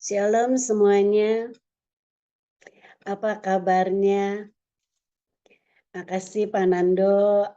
Shalom semuanya, apa kabarnya? Makasih Pak Nando.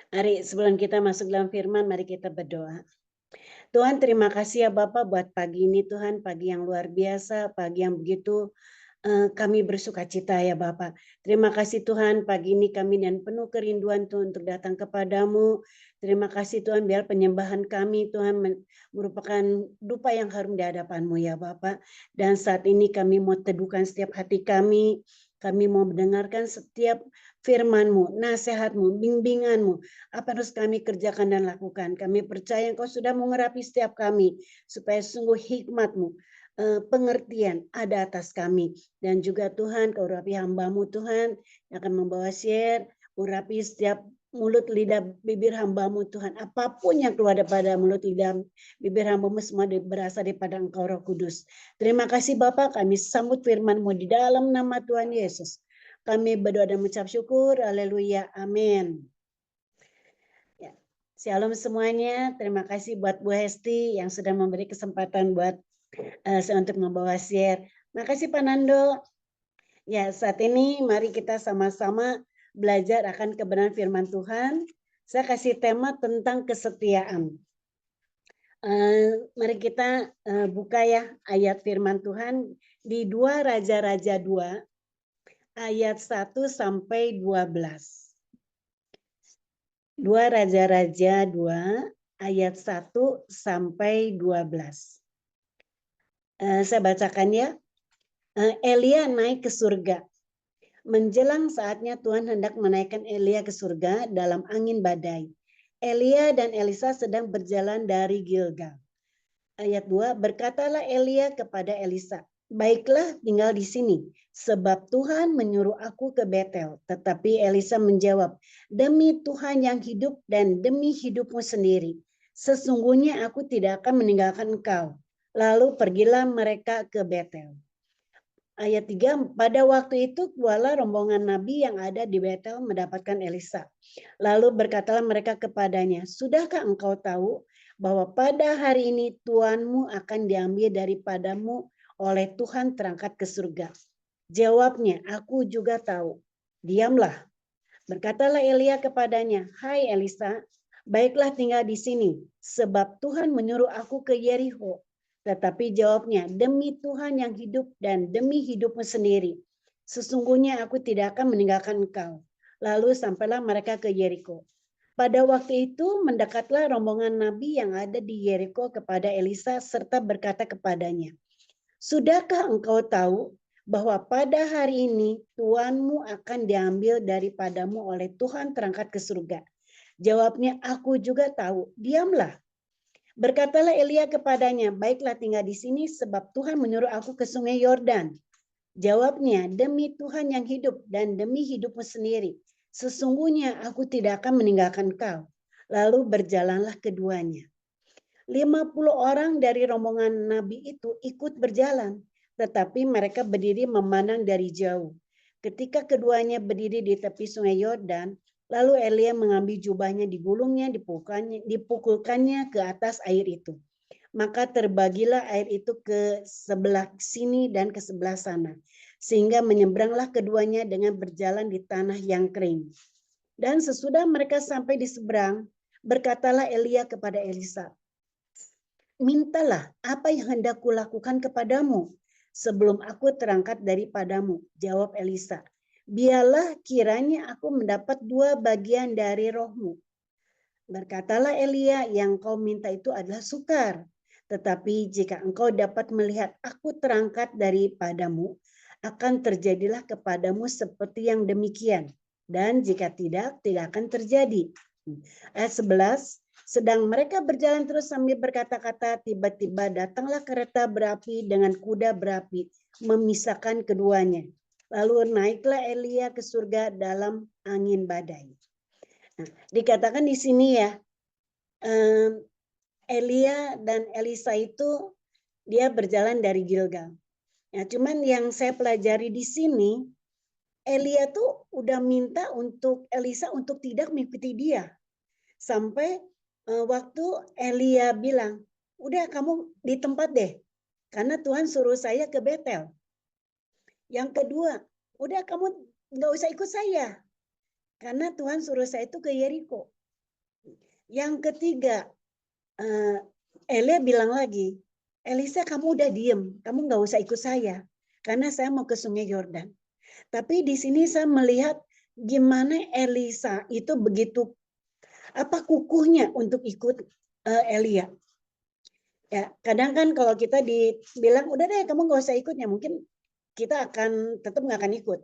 Mari sebelum kita masuk dalam firman, mari kita berdoa. Tuhan terima kasih ya Bapak buat pagi ini Tuhan, pagi yang luar biasa, pagi yang begitu kami bersuka cita ya Bapak. Terima kasih Tuhan pagi ini kami dan penuh kerinduan Tuhan untuk datang kepadamu. Terima kasih Tuhan biar penyembahan kami Tuhan merupakan dupa yang harum di hadapan-Mu ya Bapak. Dan saat ini kami mau teduhkan setiap hati kami mau mendengarkan setiap firman-Mu, nasihat-Mu, bimbingan-Mu. Apa harus kami kerjakan dan lakukan. Kami percaya Engkau sudah mengurapi setiap kami supaya sungguh hikmat-Mu, pengertian ada atas kami. Dan juga Tuhan, Kau urapi hamba-Mu Tuhan, yang akan membawa share, urapi setiap mulut lidah bibir hamba-Mu Tuhan. Apapun yang keluar daripada mulut lidah bibir hamba-Mu semua berasal daripada Engkau Roh Kudus. Terima kasih Bapak, kami sambut firman-Mu di dalam nama Tuhan Yesus. Kami berdoa dan mengucap syukur, haleluya, amin. Ya. Shalom semuanya, terima kasih buat Bu Hesti yang sudah memberi kesempatan buat saya untuk membawa share. Makasih Pak Nando. Ya, saat ini mari kita sama-sama belajar akan kebenaran firman Tuhan. Saya kasih tema tentang kesetiaan. Mari kita buka ya ayat firman Tuhan di 2 Raja-Raja 2 ayat 1 sampai 12. 2 Raja-Raja 2 ayat 1 sampai 12. Saya bacakan ya. Elia naik ke surga. Menjelang saatnya Tuhan hendak menaikkan Elia ke surga dalam angin badai. Elia dan Elisa sedang berjalan dari Gilgal. Ayat 2, berkatalah Elia kepada Elisa, baiklah tinggal di sini, sebab Tuhan menyuruh aku ke Betel. Tetapi Elisa menjawab, demi Tuhan yang hidup dan demi hidupmu sendiri, sesungguhnya aku tidak akan meninggalkan engkau. Lalu pergilah mereka ke Betel. Ayat 3, pada waktu itu keluarlah rombongan nabi yang ada di Betel mendapatkan Elisa. Lalu berkatalah mereka kepadanya, sudahkah engkau tahu bahwa pada hari ini tuanmu akan diambil daripadamu oleh Tuhan terangkat ke surga? Jawabnya, aku juga tahu. Diamlah. Berkatalah Elia kepadanya, hai Elisa, baiklah tinggal di sini, sebab Tuhan menyuruh aku ke Yeriko. Tetapi jawabnya, demi Tuhan yang hidup dan demi hidupmu sendiri, sesungguhnya aku tidak akan meninggalkan engkau. Lalu sampailah mereka ke Yeriko. Pada waktu itu mendekatlah rombongan nabi yang ada di Yeriko kepada Elisa serta berkata kepadanya, sudahkah engkau tahu bahwa pada hari ini tuanmu akan diambil daripadamu oleh Tuhan terangkat ke surga? Jawabnya, aku juga tahu. Diamlah. Berkatalah Elia kepadanya, baiklah tinggal di sini sebab Tuhan menyuruh aku ke sungai Yordan. Jawabnya, demi Tuhan yang hidup dan demi hidupmu sendiri, sesungguhnya aku tidak akan meninggalkan kau. Lalu berjalanlah keduanya. 50 orang dari rombongan nabi itu ikut berjalan, tetapi mereka berdiri memandang dari jauh. Ketika keduanya berdiri di tepi sungai Yordan, lalu Elia mengambil jubahnya, digulungnya, dipukulkannya ke atas air itu. Maka terbagilah air itu ke sebelah sini dan ke sebelah sana, sehingga menyeberanglah keduanya dengan berjalan di tanah yang kering. Dan sesudah mereka sampai di seberang, berkatalah Elia kepada Elisa, mintalah apa yang hendak kulakukan kepadamu sebelum aku terangkat daripadamu. Jawab Elisa, biarlah kiranya aku mendapat 2 bagian dari rohmu. Berkatalah Elia, yang kau minta itu adalah sukar. Tetapi jika engkau dapat melihat aku terangkat daripadamu, akan terjadilah kepadamu seperti yang demikian. Dan jika tidak, tidak akan terjadi. Ayat 11, sedang mereka berjalan terus sambil berkata-kata, tiba-tiba datanglah kereta berapi dengan kuda berapi, memisahkan keduanya. Lalu naiklah Elia ke surga dalam angin badai. Nah, dikatakan di sini ya, Elia dan Elisa itu dia berjalan dari Gilgal. Ya, cuman yang saya pelajari di sini, Elia tuh udah minta untuk Elisa untuk tidak mengikuti dia. Sampai waktu Elia bilang, udah kamu di tempat deh, karena Tuhan suruh saya ke Betel. Yang kedua, udah kamu nggak usah ikut saya, karena Tuhan suruh saya itu ke Yeriko. Yang ketiga, Elia bilang lagi, Elisa kamu udah diem, kamu nggak usah ikut saya, karena saya mau ke Sungai Yordan. Tapi di sini saya melihat gimana Elisa itu begitu kukuhnya untuk ikut Elia. Ya, kadang kan kalau kita dibilang udah deh kamu nggak usah ikutnya, mungkin kita akan tetap nggak akan ikut.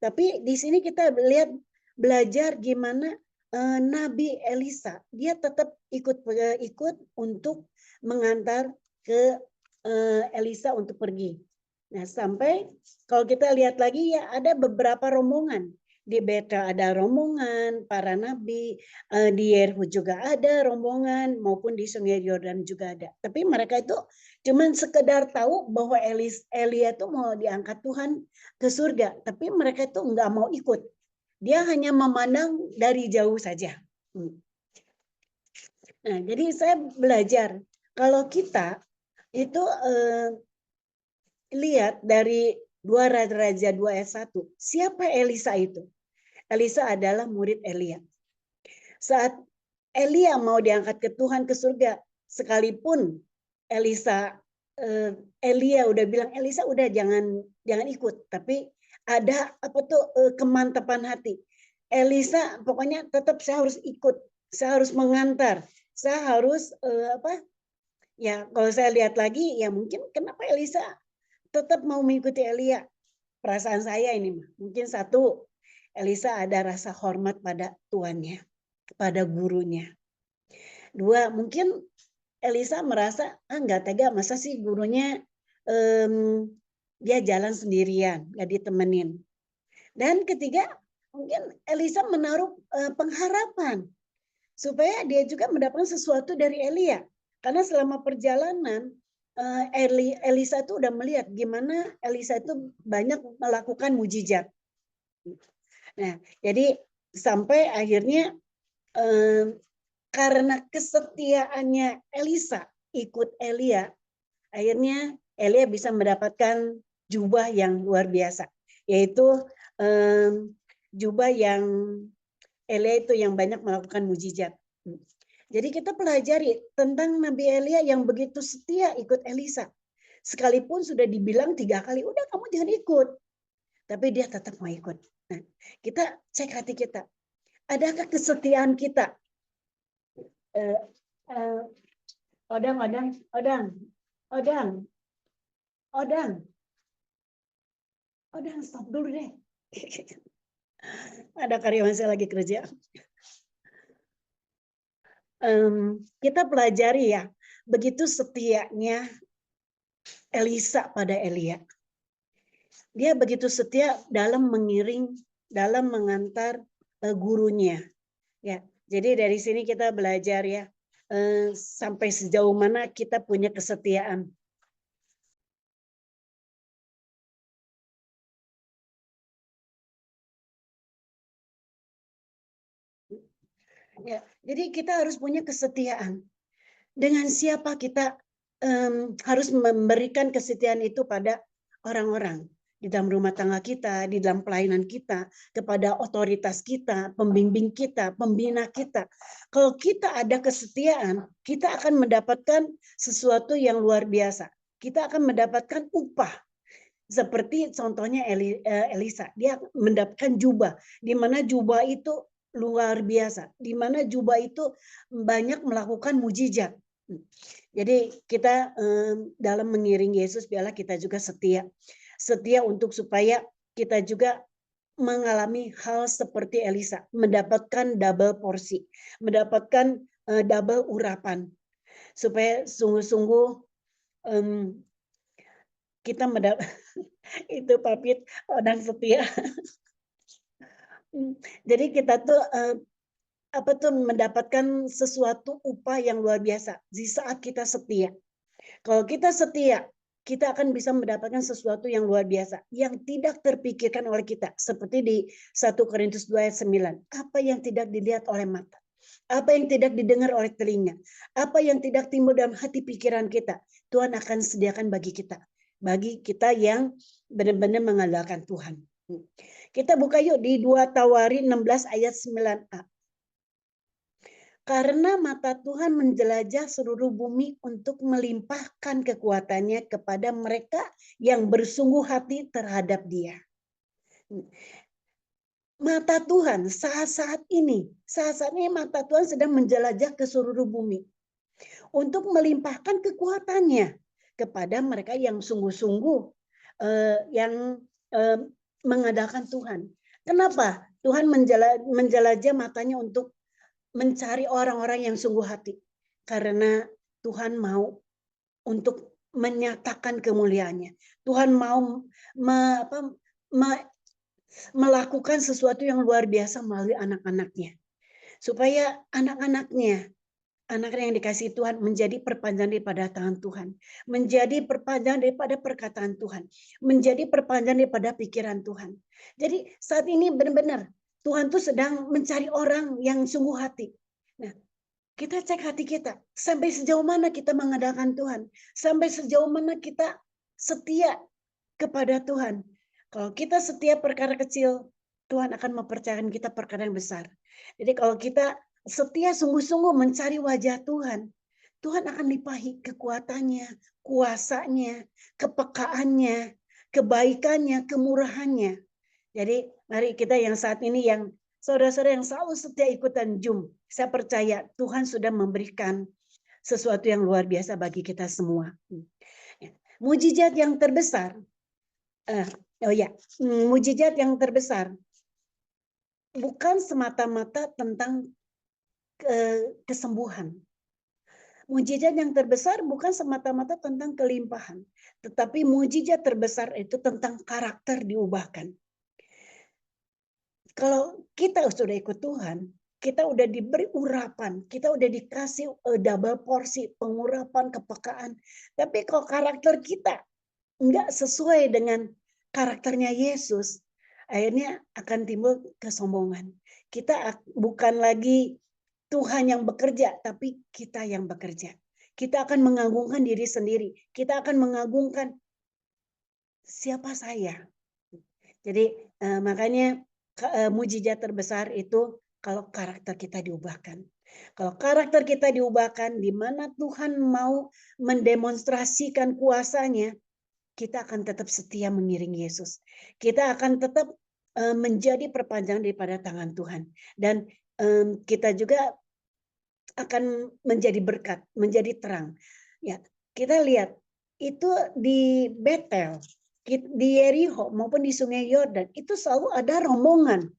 Tapi di sini kita lihat belajar gimana Nabi Elisa dia tetap ikut untuk mengantar ke Elisa untuk pergi. Nah, sampai kalau kita lihat lagi ya ada beberapa rombongan. Di Betel ada rombongan para nabi, di Yeriko juga ada rombongan, maupun di Sungai Yordan juga ada. Tapi mereka itu cuman sekedar tahu bahwa Elia itu mau diangkat Tuhan ke surga, tapi mereka itu nggak mau ikut. Dia hanya memandang dari jauh saja. Nah, jadi saya belajar kalau kita itu lihat dari 2 Raja 2 ayat 1. Siapa Elisa itu? Elisa adalah murid Elia. Saat Elia mau diangkat ke Tuhan ke surga, sekalipun Elia udah bilang Elisa udah jangan ikut, tapi ada kemantapan hati. Elisa pokoknya tetap saya harus ikut, saya harus mengantar, saya harus ya kalau saya lihat lagi ya mungkin kenapa Elisa tetap mau mengikuti Elia. Perasaan saya ini mungkin satu, Elisa ada rasa hormat pada tuannya, pada gurunya. Dua, mungkin Elisa merasa nggak tega, masa sih gurunya dia jalan sendirian, nggak ditemenin. Dan ketiga, mungkin Elisa menaruh pengharapan supaya dia juga mendapatkan sesuatu dari Elia. Karena selama perjalanan Elisa itu udah melihat gimana Elisa itu banyak melakukan mujizat. Nah, jadi sampai akhirnya karena kesetiaannya Elisa ikut Elia, akhirnya Elia bisa mendapatkan jubah yang luar biasa, yaitu jubah yang Elia itu yang banyak melakukan mujizat. Jadi kita pelajari tentang Nabi Elia yang begitu setia ikut Elisa. Sekalipun sudah dibilang 3 kali, udah kamu jangan ikut. Tapi dia tetap mau ikut. Nah, kita cek hati kita. Adakah kesetiaan kita? Odang, stop dulu deh. Ada karyawan saya lagi kerja. Kita pelajari ya, begitu setianya Elisa pada Elia. Dia begitu setia dalam mengiring, dalam mengantar gurunya. Ya, jadi dari sini kita belajar ya, sampai sejauh mana kita punya kesetiaan. Ya, jadi kita harus punya kesetiaan. Dengan siapa kita harus memberikan kesetiaan itu pada orang-orang di dalam rumah tangga kita, di dalam pelayanan kita, kepada otoritas kita, pembimbing kita, pembina kita. Kalau kita ada kesetiaan, kita akan mendapatkan sesuatu yang luar biasa. Kita akan mendapatkan upah. Seperti contohnya Elisa, dia mendapatkan jubah, di mana jubah itu luar biasa, di mana jubah itu banyak melakukan mujizat. Jadi kita dalam mengiring Yesus biarlah kita juga setia untuk supaya kita juga mengalami hal seperti Elisa, mendapatkan double porsi, mendapatkan double urapan, supaya sungguh-sungguh kita itu papit orang setia. Jadi kita tuh mendapatkan sesuatu upah yang luar biasa di saat kita setia. Kalau kita setia, kita akan bisa mendapatkan sesuatu yang luar biasa yang tidak terpikirkan oleh kita, seperti di 1 Korintus 2 ayat 9. Apa yang tidak dilihat oleh mata, apa yang tidak didengar oleh telinga, apa yang tidak timbul dalam hati pikiran kita, Tuhan akan sediakan bagi kita yang benar-benar mengandalkan Tuhan. Kita buka yuk di 2 Tawarin 16 ayat 9a. Karena mata Tuhan menjelajah seluruh bumi untuk melimpahkan kekuatannya kepada mereka yang bersungguh hati terhadap Dia. Mata Tuhan saat-saat ini mata Tuhan sedang menjelajah ke seluruh bumi untuk melimpahkan kekuatannya kepada mereka yang sungguh-sungguh yang mengandalkan Tuhan. Kenapa Tuhan menjelajah matanya untuk mencari orang-orang yang sungguh hati? Karena Tuhan mau untuk menyatakan kemuliaannya. Tuhan mau melakukan sesuatu yang luar biasa melalui anak-anaknya. Supaya anak-anaknya yang dikasihi Tuhan menjadi perpanjangan daripada tangan Tuhan. Menjadi perpanjangan daripada perkataan Tuhan. Menjadi perpanjangan daripada pikiran Tuhan. Jadi saat ini benar-benar Tuhan tuh sedang mencari orang yang sungguh hati. Nah, kita cek hati kita. Sampai sejauh mana kita mengandalkan Tuhan. Sampai sejauh mana kita setia kepada Tuhan. Kalau kita setia perkara kecil, Tuhan akan mempercayakan kita perkara yang besar. Jadi kalau kita setia sungguh-sungguh mencari wajah Tuhan, Tuhan akan limpahi kekuatannya, kuasanya, kepekaannya, kebaikannya, kemurahannya. Jadi mari kita yang saat ini yang saudara-saudara yang selalu setia ikutan Zoom, saya percaya Tuhan sudah memberikan sesuatu yang luar biasa bagi kita semua. Mujizat yang terbesar, mujizat yang terbesar bukan semata-mata tentang kesembuhan. Mujizat yang terbesar bukan semata-mata tentang kelimpahan, tetapi mujizat terbesar itu tentang karakter diubahkan. Kalau kita sudah ikut Tuhan, kita udah diberi urapan, kita udah dikasih double porsi pengurapan, kepekaan. Tapi kalau karakter kita nggak sesuai dengan karakternya Yesus, akhirnya akan timbul kesombongan. Kita bukan lagi Tuhan yang bekerja, tapi kita yang bekerja. Kita akan mengagungkan diri sendiri. Kita akan mengagungkan siapa saya. Jadi makanya mujizat terbesar itu kalau karakter kita diubahkan. Kalau karakter kita diubahkan, di mana Tuhan mau mendemonstrasikan kuasanya, kita akan tetap setia mengiring Yesus. Kita akan tetap menjadi perpanjangan daripada tangan Tuhan. Dan kita juga akan menjadi berkat, menjadi terang. Ya, kita lihat itu di Betel, di Yeriho maupun di Sungai Yordan itu selalu ada rombongan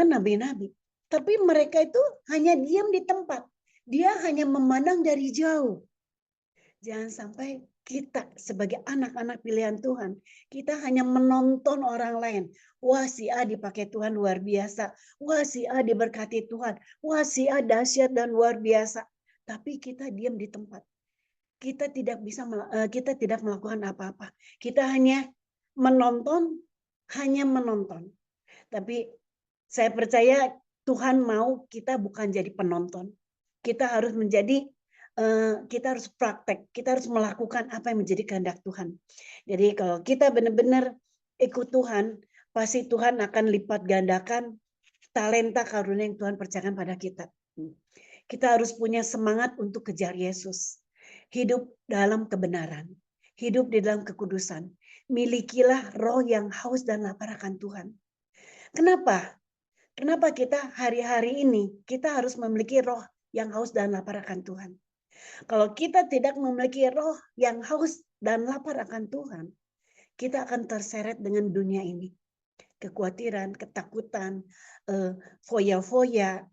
nabi-nabi. Tapi mereka itu hanya diam di tempat. Dia hanya memandang dari jauh. Jangan sampai kita sebagai anak-anak pilihan Tuhan, kita hanya menonton orang lain. Wah, si A dipakai Tuhan luar biasa. Wah, si A diberkati Tuhan. Wah, si A dahsyat dan luar biasa. Tapi kita diam di tempat. Kita tidak melakukan apa-apa. Kita hanya menonton. Tapi saya percaya Tuhan mau kita bukan jadi penonton. Kita harus kita harus praktek, kita harus melakukan apa yang menjadi kehendak Tuhan. Jadi kalau kita benar-benar ikut Tuhan, pasti Tuhan akan lipat gandakan talenta karunia yang Tuhan percayakan pada kita. Kita harus punya semangat untuk kejar Yesus. Hidup dalam kebenaran, hidup di dalam kekudusan. Milikilah roh yang haus dan lapar akan Tuhan. Kenapa? Kenapa kita hari-hari ini kita harus memiliki roh yang haus dan lapar akan Tuhan? Kalau kita tidak memiliki roh yang haus dan lapar akan Tuhan, kita akan terseret dengan dunia ini. Kekhawatiran, ketakutan, foya-foya,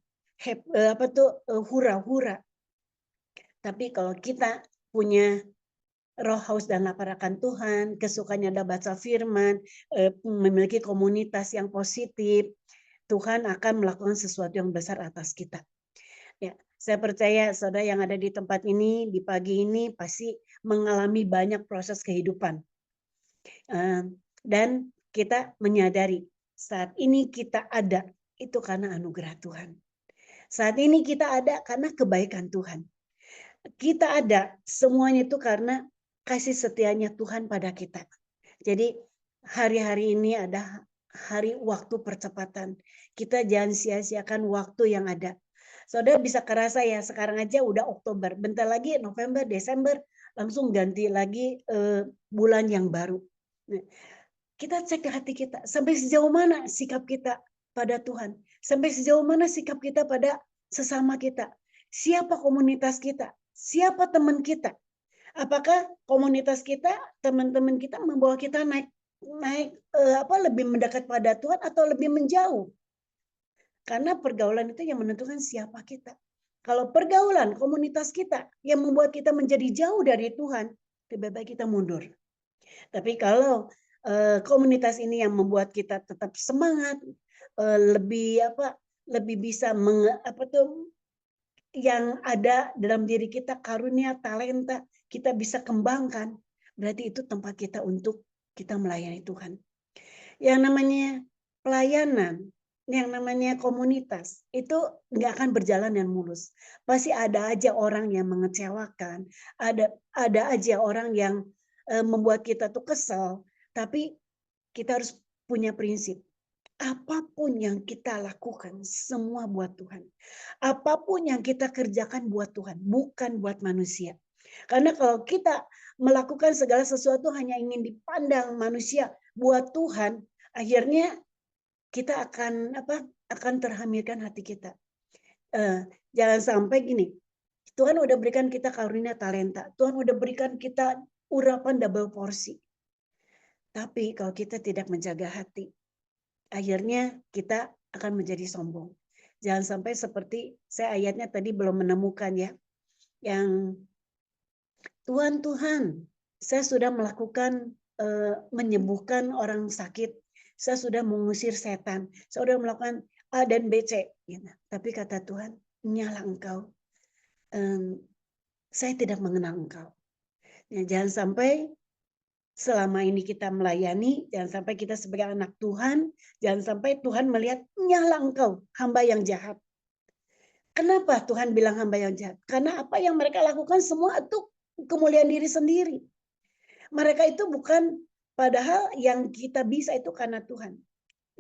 hura-hura. Tapi kalau kita punya roh haus dan lapar akan Tuhan, kesukaannya ada baca firman, memiliki komunitas yang positif, Tuhan akan melakukan sesuatu yang besar atas kita. Ya, saya percaya saudara yang ada di tempat ini, di pagi ini pasti mengalami banyak proses kehidupan. Dan kita menyadari saat ini kita ada, itu karena anugerah Tuhan. Saat ini kita ada karena kebaikan Tuhan. Kita ada semuanya itu karena kasih setianya Tuhan pada kita. Jadi hari-hari ini ada hari waktu percepatan. Kita jangan sia-siakan waktu yang ada. Saudara bisa kerasa ya, sekarang aja udah Oktober, bentar lagi November, Desember, langsung ganti lagi bulan yang baru. Nah, kita cek hati kita, sampai sejauh mana sikap kita pada Tuhan, sampai sejauh mana sikap kita pada sesama kita, siapa komunitas kita, siapa teman kita, apakah komunitas kita, teman-teman kita membawa kita naik lebih mendekat pada Tuhan atau lebih menjauh? Karena pergaulan itu yang menentukan siapa kita. Kalau pergaulan komunitas kita yang membuat kita menjadi jauh dari Tuhan, lebih baik kita mundur. Tapi kalau komunitas ini yang membuat kita tetap semangat, lebih bisa yang ada dalam diri kita, karunia, talenta, kita bisa kembangkan, berarti itu tempat kita untuk kita melayani Tuhan. Yang namanya pelayanan, yang namanya komunitas, itu nggak akan berjalan dengan mulus. Pasti ada aja orang yang mengecewakan, ada aja orang yang membuat kita tuh kesel, tapi kita harus punya prinsip. Apapun yang kita lakukan, semua buat Tuhan. Apapun yang kita kerjakan buat Tuhan, bukan buat manusia. Karena kalau kita melakukan segala sesuatu hanya ingin dipandang manusia buat Tuhan, akhirnya kita akan terhamirkan hati kita. Jangan sampai gini, Tuhan udah berikan kita karunia talenta, Tuhan udah berikan kita urapan double porsi. Tapi kalau kita tidak menjaga hati, akhirnya kita akan menjadi sombong. Jangan sampai seperti saya ayatnya tadi belum menemukan ya, yang Tuhan, saya sudah melakukan menyembuhkan orang sakit, saya sudah mengusir setan, saya sudah melakukan A dan B, C. Gitu. Tapi kata Tuhan, nyala engkau, saya tidak mengenal engkau. Ya, jangan sampai selama ini kita melayani, jangan sampai kita sebagai anak Tuhan, jangan sampai Tuhan melihat nyala engkau, hamba yang jahat. Kenapa Tuhan bilang hamba yang jahat? Karena apa yang mereka lakukan semua itu kemuliaan diri sendiri. Mereka itu bukan, padahal yang kita bisa itu karena Tuhan.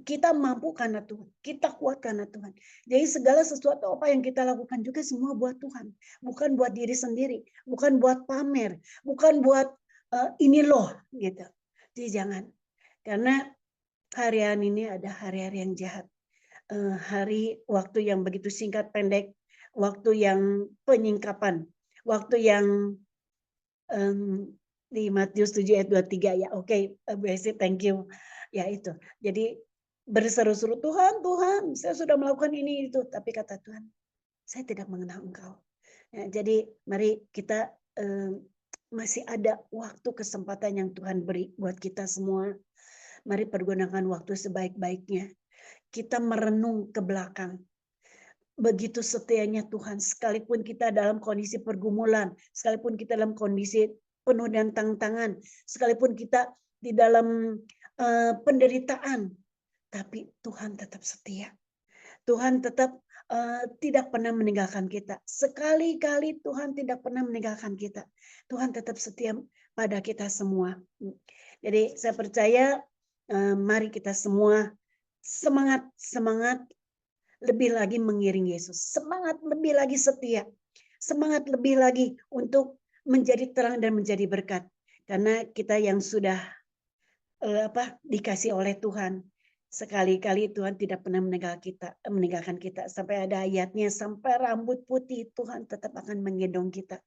Kita mampu karena Tuhan. Kita kuat karena Tuhan. Jadi segala sesuatu apa yang kita lakukan juga semua buat Tuhan. Bukan buat diri sendiri. Bukan buat pamer. Bukan buat ini loh. Gitu. Jadi jangan. Karena hari-hari ini ada hari-hari yang jahat. Hari waktu yang begitu singkat pendek, waktu yang penyingkapan, waktu yang di Matius 7 ayat 23 ya. Oke, Bu Esi, thank you. Ya itu. Jadi berseru-seru, Tuhan, Tuhan, saya sudah melakukan ini itu, tapi kata Tuhan, saya tidak mengenal Engkau. Ya, jadi mari kita masih ada waktu kesempatan yang Tuhan beri buat kita semua. Mari pergunakan waktu sebaik-baiknya. Kita merenung ke belakang. Begitu setianya Tuhan, sekalipun kita dalam kondisi pergumulan, sekalipun kita dalam kondisi penuh dengan tantangan, sekalipun kita di dalam penderitaan, tapi Tuhan tetap setia. Tuhan tetap tidak pernah meninggalkan kita. Sekali-kali Tuhan tidak pernah meninggalkan kita. Tuhan tetap setia pada kita semua. Jadi saya percaya mari kita semua semangat lebih lagi mengiring Yesus. Semangat lebih lagi setia. Semangat lebih lagi untuk menjadi terang dan menjadi berkat. Karena kita yang sudah dikasih oleh Tuhan. Sekali-kali Tuhan tidak pernah meninggalkan kita. Sampai ada ayatnya, sampai rambut putih Tuhan tetap akan menggendong kita.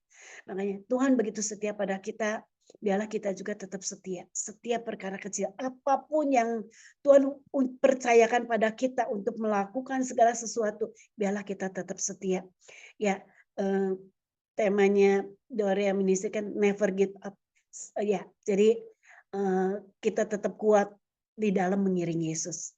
Makanya Tuhan begitu setia pada kita, biarlah kita juga tetap setia. Setiap perkara kecil, apapun yang Tuhan percayakan pada kita untuk melakukan segala sesuatu, biarlah kita tetap setia. Ya, temanya Dorea Ministry kan never give up. Ya, jadi kita tetap kuat di dalam mengiring Yesus.